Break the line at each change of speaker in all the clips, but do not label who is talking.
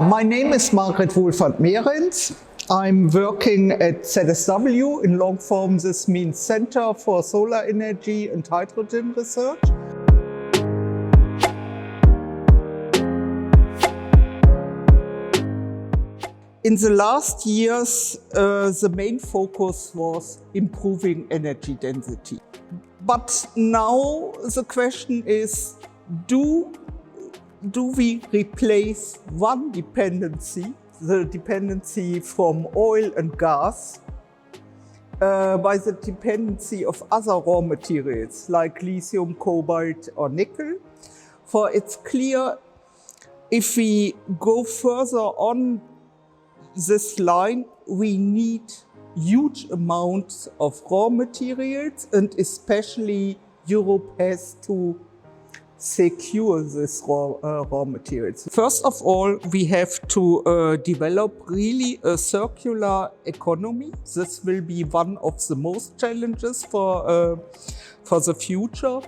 My name is Margret Wohlfahrt-Mehrens. I'm working at ZSW. In long form, this means Center for Solar Energy and Hydrogen Research. In the last years, the main focus was improving energy density. But now the question is, do we replace one dependency, the dependency from oil and gas, by the dependency of other raw materials like lithium, cobalt or nickel? For it's clear, if we go further on this line, we need huge amounts of raw materials, and especially Europe has to secure this raw materials. First of all, we have to develop really a circular economy. This will be one of the most challenges for the future.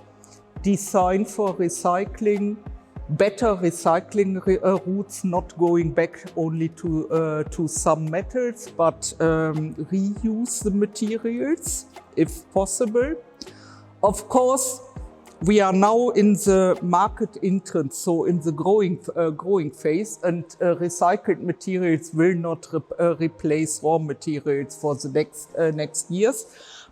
Design for recycling, better recycling routes, not going back only to some metals, but reuse the materials if possible. Of course, we are now in the market entrance, so in the growing phase, and recycled materials will not replace raw materials for the next years.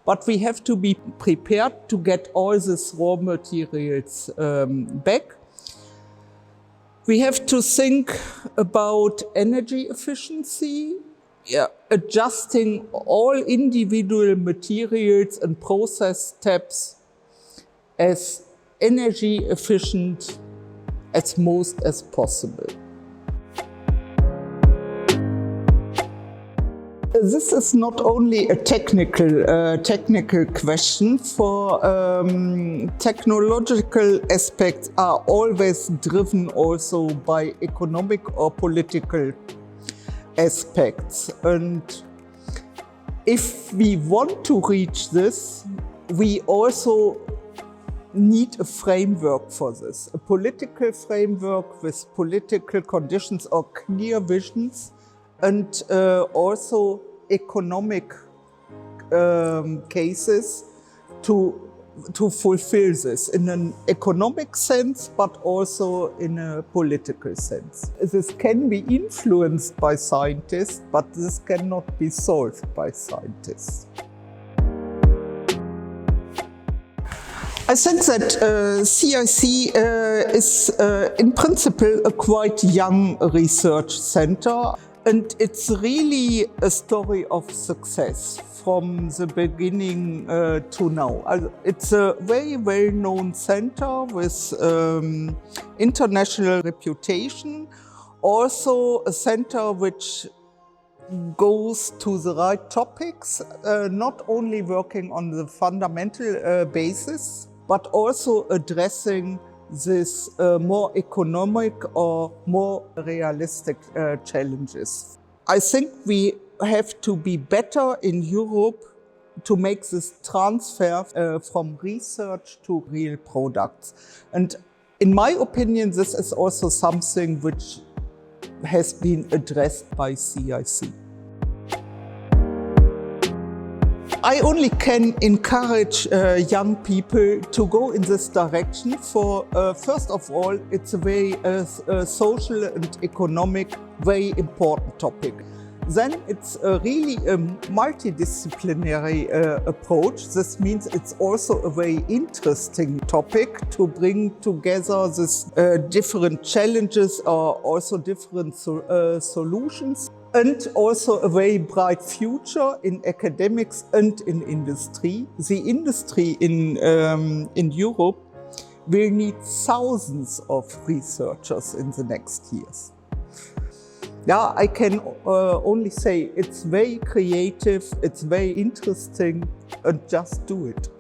But we have to be prepared to get all these raw materials back. We have to think about energy efficiency, adjusting all individual materials and process steps as energy efficient as most as possible. This is not only a technical question. For technological aspects are always driven also by economic or political aspects. And if we want to reach this, we also need a framework for this, a political framework with political conditions or clear visions, and also economic cases to fulfill this in an economic sense, but also in a political sense. This can be influenced by scientists, but this cannot be solved by scientists. I think that CIC is in principle a quite young research center, and it's really a story of success from the beginning to now. It's a very well-known center with international reputation, also a center which goes to the right topics, not only working on the fundamental basis, but also addressing this more economic or more realistic challenges. I think we have to be better in Europe to make this transfer from research to real products. And in my opinion, this is also something which has been addressed by CIC. I only can encourage young people to go in this direction. For first of all, it's a very social and economic, very important topic. Then it's really a multidisciplinary approach. This means it's also a very interesting topic to bring together these different challenges or also different solutions. And also a very bright future in academics and in industry. The industry in Europe will need thousands of researchers in the next years. Yeah, I can only say it's very creative, it's very interesting, and just do it.